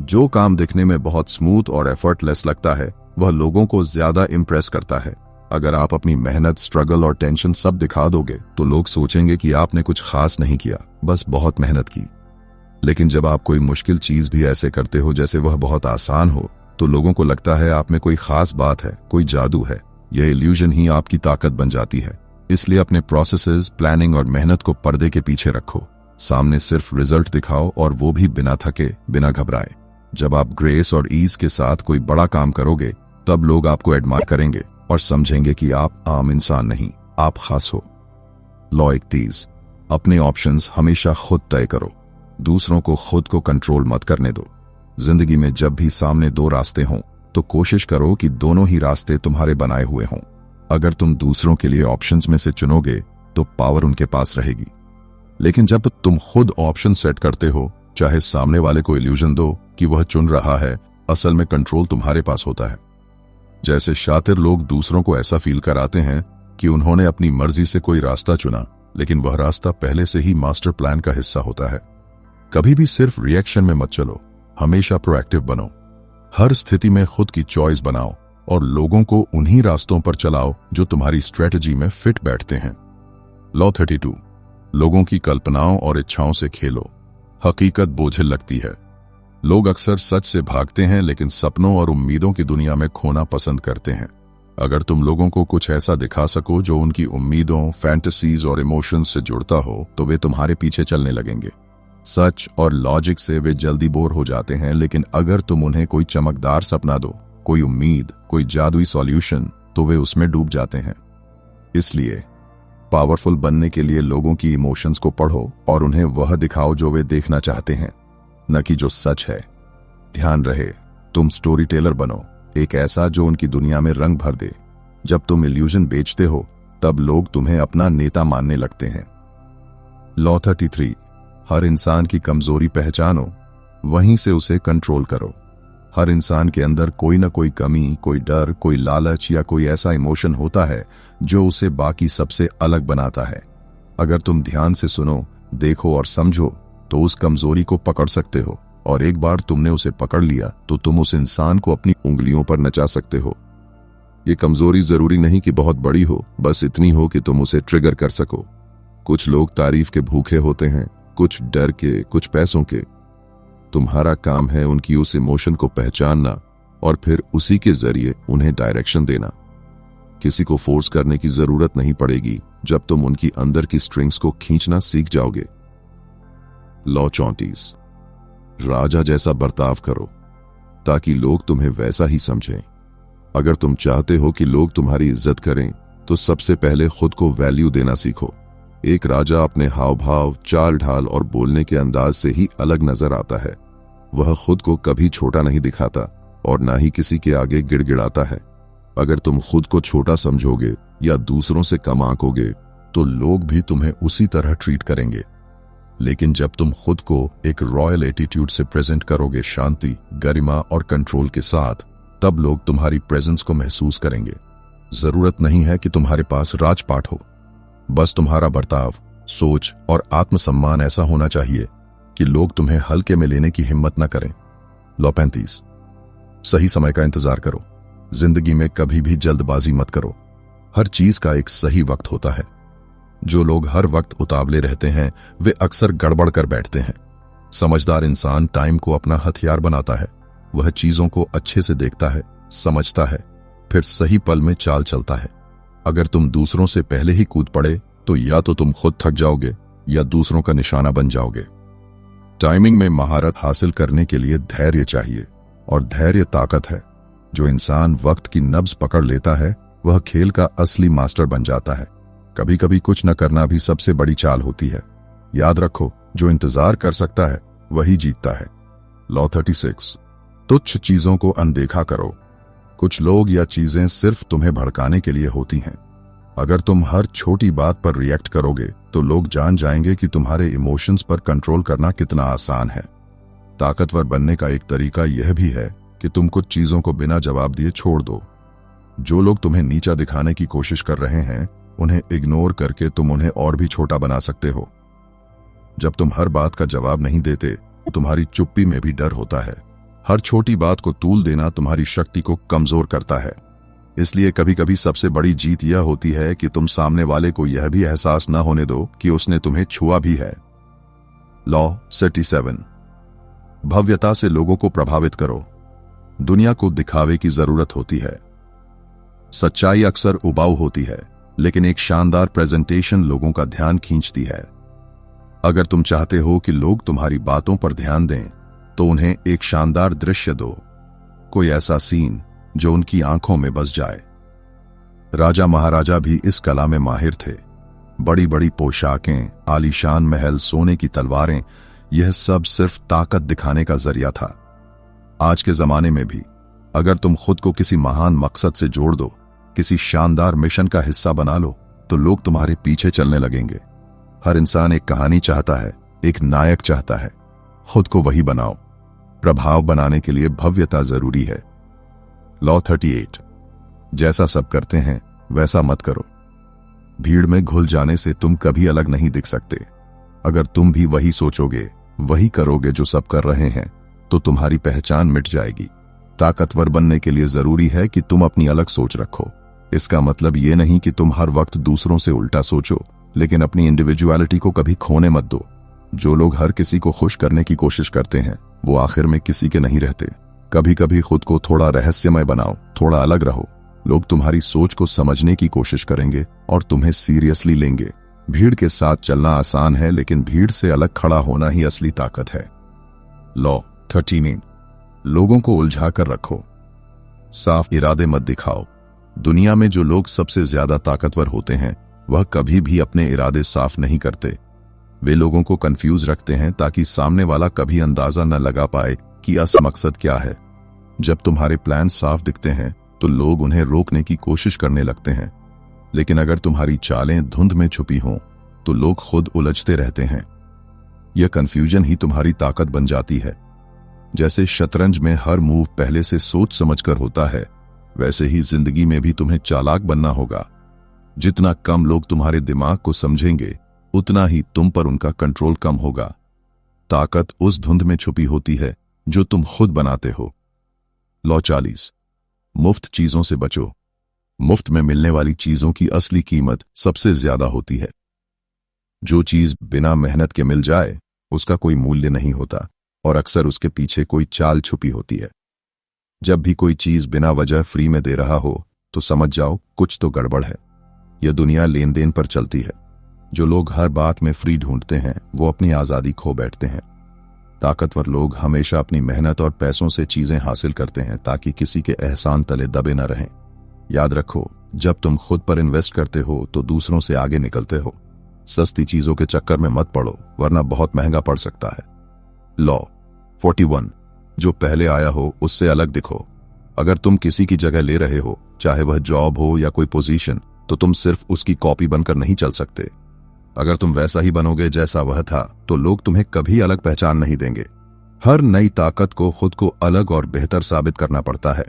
जो काम दिखने में बहुत स्मूथ और एफर्टलेस लगता है वह लोगों को ज्यादा इम्प्रेस करता है। अगर आप अपनी मेहनत, स्ट्रगल और टेंशन सब दिखा दोगे तो लोग सोचेंगे कि आपने कुछ खास नहीं किया, बस बहुत मेहनत की। लेकिन जब आप कोई मुश्किल चीज भी ऐसे करते हो जैसे वह बहुत आसान हो, तो लोगों को लगता है आप में कोई खास बात है, कोई जादू है। यह इल्यूजन ही आपकी ताकत बन जाती है। इसलिए अपने प्रोसेसेस, प्लानिंग और मेहनत को पर्दे के पीछे रखो। सामने सिर्फ रिजल्ट दिखाओ और वो भी बिना थके, बिना घबराए। जब आप ग्रेस और ईज के साथ कोई बड़ा काम करोगे तब लोग आपको एडमायर करेंगे और समझेंगे कि आप आम इंसान नहीं, आप खास हो। लॉ 31, अपने ऑप्शंस हमेशा खुद तय करो, दूसरों को खुद को कंट्रोल मत करने दो। जिंदगी में जब भी सामने दो रास्ते हों तो कोशिश करो कि दोनों ही रास्ते तुम्हारे बनाए हुए हों। अगर तुम दूसरों के लिए ऑप्शंस में से चुनोगे तो पावर उनके पास रहेगी। लेकिन जब तुम खुद ऑप्शन सेट करते हो, चाहे सामने वाले को इल्यूजन दो कि वह चुन रहा है, असल में कंट्रोल तुम्हारे पास होता है। जैसे शातिर लोग दूसरों को ऐसा फील कराते हैं कि उन्होंने अपनी मर्जी से कोई रास्ता चुना, लेकिन वह रास्ता पहले से ही मास्टर प्लान का हिस्सा होता है। कभी भी सिर्फ रिएक्शन में मत चलो, हमेशा प्रोएक्टिव बनो। हर स्थिति में खुद की चॉइस बनाओ और लोगों को उन्हीं रास्तों पर चलाओ जो तुम्हारी स्ट्रेटजी में फिट बैठते हैं। लॉ 32, लोगों की कल्पनाओं और इच्छाओं से खेलो, हकीकत बोझिल लगती है। लोग अक्सर सच से भागते हैं लेकिन सपनों और उम्मीदों की दुनिया में खोना पसंद करते हैं। अगर तुम लोगों को कुछ ऐसा दिखा सको जो उनकी उम्मीदों, फैंटेसीज और इमोशंस से जुड़ता हो तो वे तुम्हारे पीछे चलने लगेंगे। सच और लॉजिक से वे जल्दी बोर हो जाते हैं, लेकिन अगर तुम उन्हें कोई चमकदार सपना दो, कोई उम्मीद, कोई जादुई सॉल्यूशन, तो वे उसमें डूब जाते हैं। इसलिए पावरफुल बनने के लिए लोगों की इमोशंस को पढ़ो और उन्हें वह दिखाओ जो वे देखना चाहते हैं, न कि जो सच है। ध्यान रहे, तुम स्टोरी टेलर बनो, एक ऐसा जो उनकी दुनिया में रंग भर दे। जब तुम इल्यूजन बेचते हो तब लोग तुम्हें अपना नेता मानने लगते हैं। लॉ 33, हर इंसान की कमजोरी पहचानो, वहीं से उसे कंट्रोल करो। हर इंसान के अंदर कोई न कोई कमी, कोई डर, कोई लालच या कोई ऐसा इमोशन होता है जो उसे बाकी सबसे अलग बनाता है। अगर तुम ध्यान से सुनो, देखो और समझो तो उस कमजोरी को पकड़ सकते हो, और एक बार तुमने उसे पकड़ लिया तो तुम उस इंसान को अपनी उंगलियों पर नचा सकते हो। ये कमजोरी जरूरी नहीं कि बहुत बड़ी हो, बस इतनी हो कि तुम उसे ट्रिगर कर सको। कुछ लोग तारीफ के भूखे होते हैं, कुछ डर के, कुछ पैसों के। तुम्हारा काम है उनकी उस इमोशन को पहचानना और फिर उसी के जरिए उन्हें डायरेक्शन देना। किसी को फोर्स करने की जरूरत नहीं पड़ेगी जब तुम उनकी अंदर की स्ट्रिंग्स को खींचना सीख जाओगे। लॉ 34, राजा जैसा बर्ताव करो ताकि लोग तुम्हें वैसा ही समझें। अगर तुम चाहते हो कि लोग तुम्हारी इज्जत करें तो सबसे पहले खुद को वैल्यू देना सीखो। एक राजा अपने हाव भाव, चाल ढाल और बोलने के अंदाज से ही अलग नजर आता है। वह खुद को कभी छोटा नहीं दिखाता और ना ही किसी के आगे गिड़गिड़ाता है। अगर तुम खुद को छोटा समझोगे या दूसरों से कम आंकोगे तो लोग भी तुम्हें उसी तरह ट्रीट करेंगे। लेकिन जब तुम खुद को एक रॉयल एटीट्यूड से प्रेजेंट करोगे, शांति, गरिमा और कंट्रोल के साथ, तब लोग तुम्हारी प्रेजेंस को महसूस करेंगे। जरूरत नहीं है कि तुम्हारे पास राजपाट हो, बस तुम्हारा बर्ताव, सोच और आत्मसम्मान ऐसा होना चाहिए कि लोग तुम्हें हल्के में लेने की हिम्मत न करें। लॉ 35, सही समय का इंतजार करो। जिंदगी में कभी भी जल्दबाजी मत करो। हर चीज का एक सही वक्त होता है। जो लोग हर वक्त उतावले रहते हैं वे अक्सर गड़बड़ कर बैठते हैं। समझदार इंसान टाइम को अपना हथियार बनाता है। वह चीजों को अच्छे से देखता है, समझता है फिर सही पल में चाल चलता है। अगर तुम दूसरों से पहले ही कूद पड़े तो या तो तुम खुद थक जाओगे या दूसरों का निशाना बन जाओगे। टाइमिंग में महारत हासिल करने के लिए धैर्य चाहिए, और धैर्य ताकत है। जो इंसान वक्त की नब्ज पकड़ लेता है वह खेल का असली मास्टर बन जाता है। कभी कभी कुछ न करना भी सबसे बड़ी चाल होती है। याद रखो, जो इंतजार कर सकता है वही जीतता है। लॉ 36, तुच्छ चीजों को अनदेखा करो। कुछ लोग या चीजें सिर्फ तुम्हें भड़काने के लिए होती हैं। अगर तुम हर छोटी बात पर रिएक्ट करोगे तो लोग जान जाएंगे कि तुम्हारे इमोशंस पर कंट्रोल करना कितना आसान है। ताकतवर बनने का एक तरीका यह भी है कि तुम कुछ चीजों को बिना जवाब दिए छोड़ दो। जो लोग तुम्हें नीचा दिखाने की कोशिश कर रहे हैं, उन्हें इग्नोर करके तुम उन्हें और भी छोटा बना सकते हो। जब तुम हर बात का जवाब नहीं देते, तुम्हारी चुप्पी में भी डर होता है। हर छोटी बात को तूल देना तुम्हारी शक्ति को कमजोर करता है। इसलिए कभी कभी सबसे बड़ी जीत यह होती है कि तुम सामने वाले को यह भी एहसास न होने दो कि उसने तुम्हें छुआ भी है। लॉ 37, भव्यता से लोगों को प्रभावित करो। दुनिया को दिखावे की जरूरत होती है। सच्चाई अक्सर उबाऊ होती है, लेकिन एक शानदार प्रेजेंटेशन लोगों का ध्यान खींचती है। अगर तुम चाहते हो कि लोग तुम्हारी बातों पर ध्यान दें, तो उन्हें एक शानदार दृश्य दो। कोई ऐसा सीन जो उनकी आंखों में बस जाए। राजा महाराजा भी इस कला में माहिर थे। बड़ी बड़ी पोशाकें, आलीशान महल, सोने की तलवारें, यह सब सिर्फ ताकत दिखाने का जरिया था। आज के जमाने में भी अगर तुम खुद को किसी महान मकसद से जोड़ दो, किसी शानदार मिशन का हिस्सा बना लो, तो लोग तुम्हारे पीछे चलने लगेंगे। हर इंसान एक कहानी चाहता है, एक नायक चाहता है। खुद को वही बनाओ। प्रभाव बनाने के लिए भव्यता जरूरी है। लॉ 38, जैसा सब करते हैं वैसा मत करो। भीड़ में घुल जाने से तुम कभी अलग नहीं दिख सकते। अगर तुम भी वही सोचोगे, वही करोगे जो सब कर रहे हैं, तो तुम्हारी पहचान मिट जाएगी। ताकतवर बनने के लिए जरूरी है कि तुम अपनी अलग सोच रखो। इसका मतलब ये नहीं कि तुम हर वक्त दूसरों से उल्टा सोचो, लेकिन अपनी इंडिविजुअलिटी को कभी खोने मत दो। जो लोग हर किसी को खुश करने की कोशिश करते हैं, वो आखिर में किसी के नहीं रहते। कभी कभी खुद को थोड़ा रहस्यमय बनाओ, थोड़ा अलग रहो। लोग तुम्हारी सोच को समझने की कोशिश करेंगे और तुम्हें सीरियसली लेंगे। भीड़ के साथ चलना आसान है, लेकिन भीड़ से अलग खड़ा होना ही असली ताकत है। लॉ 39, लोगों को उलझा कर रखो। साफ इरादे मत दिखाओ। दुनिया में जो लोग सबसे ज्यादा ताकतवर होते हैं, वह कभी भी अपने इरादे साफ नहीं करते। वे लोगों को कंफ्यूज रखते हैं ताकि सामने वाला कभी अंदाजा न लगा पाए कि असल मकसद क्या है। जब तुम्हारे प्लान साफ दिखते हैं तो लोग उन्हें रोकने की कोशिश करने लगते हैं, लेकिन अगर तुम्हारी चालें धुंध में छुपी हों तो लोग खुद उलझते रहते हैं। यह कंफ्यूजन ही तुम्हारी ताकत बन जाती है। जैसे शतरंज में हर मूव पहले से सोच समझकर होता है, वैसे ही जिंदगी में भी तुम्हें चालाक बनना होगा। जितना कम लोग तुम्हारे दिमाग को समझेंगे, उतना ही तुम पर उनका कंट्रोल कम होगा। ताकत उस धुंध में छुपी होती है जो तुम खुद बनाते हो। लॉ 40, मुफ्त चीजों से बचो। मुफ्त में मिलने वाली चीजों की असली कीमत सबसे ज्यादा होती है। जो चीज बिना मेहनत के मिल जाए, उसका कोई मूल्य नहीं होता, और अक्सर उसके पीछे कोई चाल छुपी होती है। जब भी कोई चीज बिना वजह फ्री में दे रहा हो, तो समझ जाओ कुछ तो गड़बड़ है। यह दुनिया लेन देन पर चलती है। जो लोग हर बात में फ्री ढूंढते हैं, वो अपनी आजादी खो बैठते हैं। ताकतवर लोग हमेशा अपनी मेहनत और पैसों से चीजें हासिल करते हैं ताकि किसी के एहसान तले दबे न रहें। याद रखो, जब तुम खुद पर इन्वेस्ट करते हो तो दूसरों से आगे निकलते हो। सस्ती चीजों के चक्कर में मत पड़ो, वरना बहुत महंगा पड़ सकता है। लॉ 41, जो पहले आया हो उससे अलग दिखो। अगर तुम किसी की जगह ले रहे हो, चाहे वह जॉब हो या कोई पोजीशन, तो तुम सिर्फ उसकी कॉपी बनकर नहीं चल सकते। अगर तुम वैसा ही बनोगे जैसा वह था, तो लोग तुम्हें कभी अलग पहचान नहीं देंगे। हर नई ताकत को खुद को अलग और बेहतर साबित करना पड़ता है।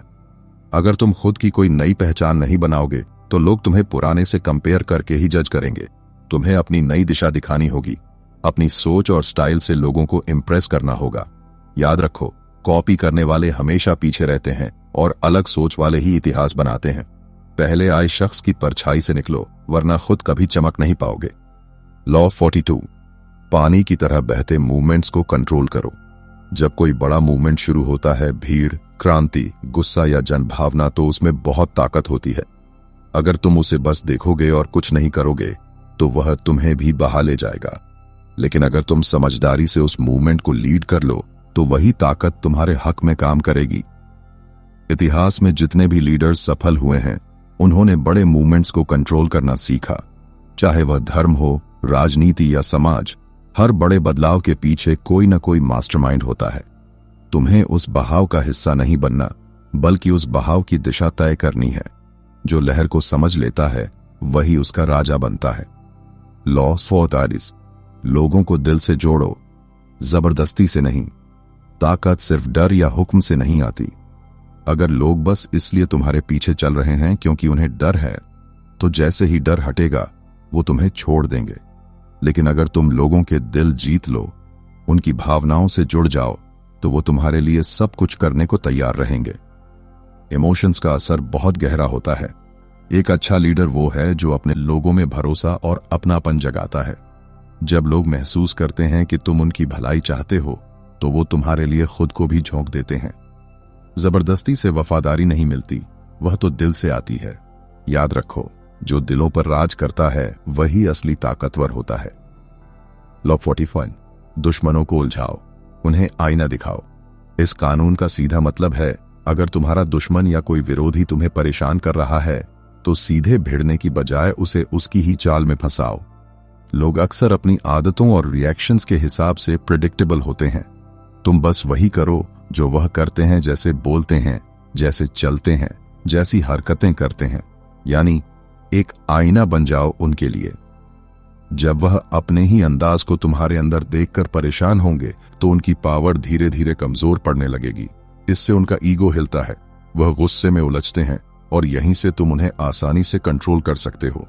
अगर तुम खुद की कोई नई पहचान नहीं बनाओगे, तो लोग तुम्हें पुराने से कंपेयर करके ही जज करेंगे। तुम्हें अपनी नई दिशा दिखानी होगी। अपनी सोच और स्टाइल से लोगों को इम्प्रेस करना होगा। याद रखो, कॉपी करने वाले हमेशा पीछे रहते हैं और अलग सोच वाले ही इतिहास बनाते हैं। पहले आए शख्स की परछाई से निकलो, वरना खुद कभी चमक नहीं पाओगे। लॉ 42, पानी की तरह बहते मूवमेंट्स को कंट्रोल करो। जब कोई बड़ा मूवमेंट शुरू होता है, भीड़, क्रांति, गुस्सा या जनभावना, तो उसमें बहुत ताकत होती है। अगर तुम उसे बस देखोगे और कुछ नहीं करोगे तो वह तुम्हें भी बहा ले जाएगा। लेकिन अगर तुम समझदारी से उस मूवमेंट को लीड कर लो तो वही ताकत तुम्हारे हक में काम करेगी। इतिहास में जितने भी लीडर्स सफल हुए हैं, उन्होंने बड़े मूवमेंट्स को कंट्रोल करना सीखा। चाहे वह धर्म हो, राजनीति या समाज, हर बड़े बदलाव के पीछे कोई न कोई मास्टरमाइंड होता है। तुम्हें उस बहाव का हिस्सा नहीं बनना, बल्कि उस बहाव की दिशा तय करनी है। जो लहर को समझ लेता है वही उसका राजा बनता है। लॉ 44। लोगों को दिल से जोड़ो, जबरदस्ती से नहीं। ताकत सिर्फ डर या हुक्म से नहीं आती। अगर लोग बस इसलिए तुम्हारे पीछे चल रहे हैं क्योंकि उन्हें डर है, तो जैसे ही डर हटेगा वो तुम्हें छोड़ देंगे। लेकिन अगर तुम लोगों के दिल जीत लो, उनकी भावनाओं से जुड़ जाओ, तो वो तुम्हारे लिए सब कुछ करने को तैयार रहेंगे। इमोशंस का असर बहुत गहरा होता है। एक अच्छा लीडर वो है जो अपने लोगों में भरोसा और अपनापन जगाता है। जब लोग महसूस करते हैं कि तुम उनकी भलाई चाहते हो, तो वो तुम्हारे लिए खुद को भी झोंक देते हैं। जबरदस्ती से वफादारी नहीं मिलती, वह तो दिल से आती है। याद रखो, जो दिलों पर राज करता है वही असली ताकतवर होता है। लॉ 45। दुश्मनों को उलझाओ, उन्हें आईना दिखाओ। इस कानून का सीधा मतलब है, अगर तुम्हारा दुश्मन या कोई विरोधी तुम्हें परेशान कर रहा है तो सीधे भिड़ने की बजाय उसे उसकी ही चाल में फंसाओ। लोग अक्सर अपनी आदतों और रिएक्शंस के हिसाब से प्रेडिक्टेबल होते हैं। तुम बस वही करो जो वह करते हैं, जैसे बोलते हैं, जैसे चलते हैं, जैसी हरकतें करते हैं। यानी एक आईना बन जाओ उनके लिए। जब वह अपने ही अंदाज को तुम्हारे अंदर देखकर परेशान होंगे तो उनकी पावर धीरे धीरे कमजोर पड़ने लगेगी। इससे उनका ईगो हिलता है, वह गुस्से में उलझते हैं और यहीं से तुम उन्हें आसानी से कंट्रोल कर सकते हो।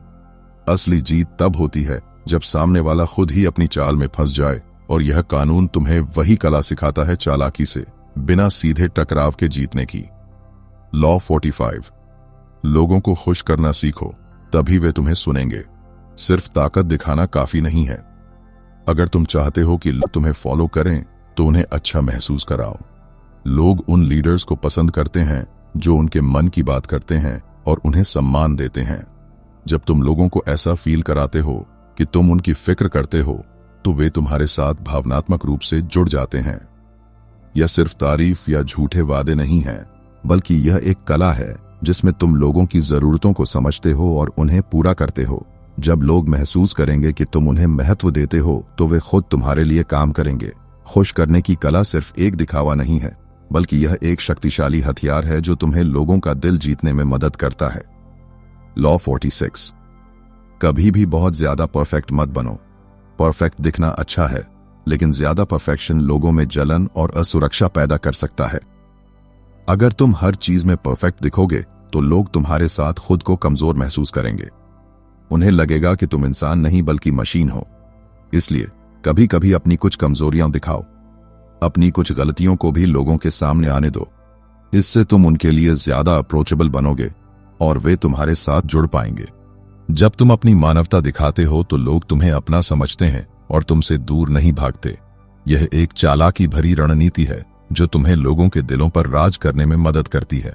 असली जीत तब होती है जब सामने वाला खुद ही अपनी चाल में फंस जाए, और यह कानून तुम्हें वही कला सिखाता है, चालाकी से, बिना सीधे टकराव के जीतने की। लॉ 45। लोगों को खुश करना सीखो, तभी वे तुम्हें सुनेंगे। सिर्फ ताकत दिखाना काफी नहीं है। अगर तुम चाहते हो कि लोग तुम्हें फॉलो करें तो उन्हें अच्छा महसूस कराओ। लोग उन लीडर्स को पसंद करते हैं जो उनके मन की बात करते हैं और उन्हें सम्मान देते हैं। जब तुम लोगों को ऐसा फील कराते हो कि तुम उनकी फिक्र करते हो, तो वे तुम्हारे साथ भावनात्मक रूप से जुड़ जाते हैं। यह सिर्फ तारीफ या झूठे वादे नहीं है, बल्कि यह एक कला है जिसमें तुम लोगों की जरूरतों को समझते हो और उन्हें पूरा करते हो। जब लोग महसूस करेंगे कि तुम उन्हें महत्व देते हो, तो वे खुद तुम्हारे लिए काम करेंगे। खुश करने की कला सिर्फ एक दिखावा नहीं है, बल्कि यह एक शक्तिशाली हथियार है जो तुम्हें लोगों का दिल जीतने में मदद करता है। लॉ 46। कभी भी बहुत ज्यादा परफेक्ट मत बनो। परफेक्ट दिखना अच्छा है, लेकिन ज्यादा परफेक्शन लोगों में जलन और असुरक्षा पैदा कर सकता है। अगर तुम हर चीज में परफेक्ट दिखोगे तो लोग तुम्हारे साथ खुद को कमजोर महसूस करेंगे। उन्हें लगेगा कि तुम इंसान नहीं बल्कि मशीन हो। इसलिए कभी कभी अपनी कुछ कमजोरियां दिखाओ, अपनी कुछ गलतियों को भी लोगों के सामने आने दो। इससे तुम उनके लिए ज्यादा अप्रोचेबल बनोगे और वे तुम्हारे साथ जुड़ पाएंगे। जब तुम अपनी मानवता दिखाते हो तो लोग तुम्हें अपना समझते हैं और तुमसे दूर नहीं भागते। यह एक चालाकी भरी रणनीति है जो तुम्हें लोगों के दिलों पर राज करने में मदद करती है।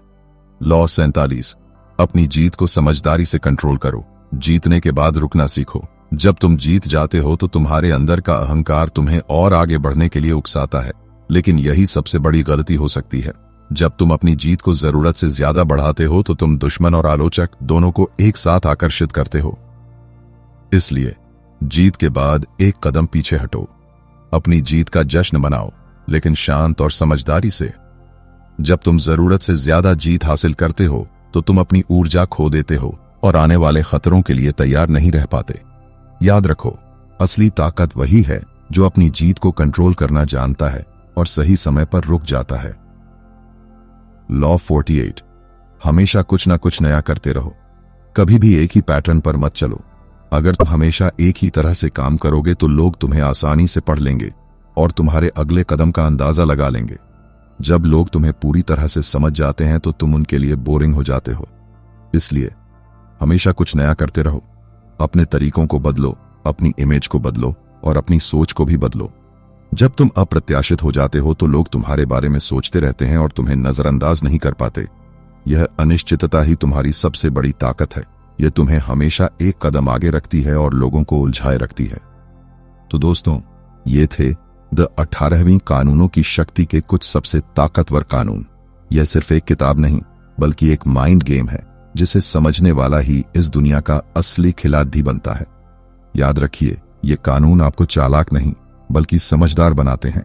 लॉ 47। अपनी जीत को समझदारी से कंट्रोल करो। जीतने के बाद रुकना सीखो। जब तुम जीत जाते हो तो तुम्हारे अंदर का अहंकार तुम्हें और आगे बढ़ने के लिए उकसाता है, लेकिन यही सबसे बड़ी गलती हो सकती है। जब तुम अपनी जीत को जरूरत से ज्यादा बढ़ाते हो तो तुम दुश्मन और आलोचक दोनों को एक साथ आकर्षित करते हो। इसलिए जीत के बाद एक कदम पीछे हटो। अपनी जीत का जश्न मनाओ, लेकिन शांत और समझदारी से। जब तुम जरूरत से ज्यादा जीत हासिल करते हो तो तुम अपनी ऊर्जा खो देते हो और आने वाले खतरों के लिए तैयार नहीं रह पाते। याद रखो, असली ताकत वही है जो अपनी जीत को कंट्रोल करना जानता है और सही समय पर रुक जाता है। लॉ 48। हमेशा कुछ ना कुछ नया करते रहो। कभी भी एक ही पैटर्न पर मत चलो। अगर तुम हमेशा एक ही तरह से काम करोगे तो लोग तुम्हें आसानी से पढ़ लेंगे और तुम्हारे अगले कदम का अंदाजा लगा लेंगे। जब लोग तुम्हें पूरी तरह से समझ जाते हैं तो तुम उनके लिए बोरिंग हो जाते हो। इसलिए हमेशा कुछ नया करते रहो। अपने तरीकों को बदलो, अपनी इमेज को बदलो और अपनी सोच को भी बदलो। जब तुम अप्रत्याशित हो जाते हो तो लोग तुम्हारे बारे में सोचते रहते हैं और तुम्हें नजरअंदाज नहीं कर पाते। यह अनिश्चितता ही तुम्हारी सबसे बड़ी ताकत है। यह तुम्हें हमेशा एक कदम आगे रखती है और लोगों को उलझाए रखती है। तो दोस्तों, ये थे द 18वीं कानूनों की शक्ति के कुछ सबसे ताकतवर कानून। यह सिर्फ एक किताब नहीं, बल्कि एक माइंड गेम है जिसे समझने वाला ही इस दुनिया का असली खिलाड़ी बनता है। याद रखिए, ये कानून आपको चालाक नहीं बल्कि समझदार बनाते हैं।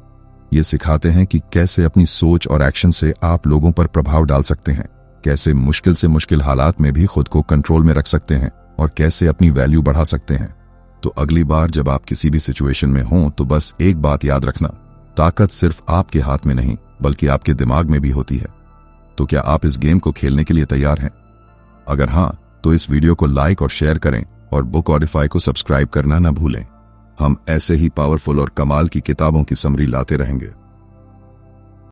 ये सिखाते हैं कि कैसे अपनी सोच और एक्शन से आप लोगों पर प्रभाव डाल सकते हैं, कैसे मुश्किल से मुश्किल हालात में भी खुद को कंट्रोल में रख सकते हैं और कैसे अपनी वैल्यू बढ़ा सकते हैं। तो अगली बार जब आप किसी भी सिचुएशन में हों तो बस एक बात याद रखना, ताकत सिर्फ आपके हाथ में नहीं बल्कि आपके दिमाग में भी होती है। तो क्या आप इस गेम को खेलने के लिए तैयार हैं? अगर हाँ, तो इस वीडियो को लाइक और शेयर करें और बुकॉरिफाई को सब्सक्राइब करना न भूलें। हम ऐसे ही पावरफुल और कमाल की किताबों की समरी लाते रहेंगे।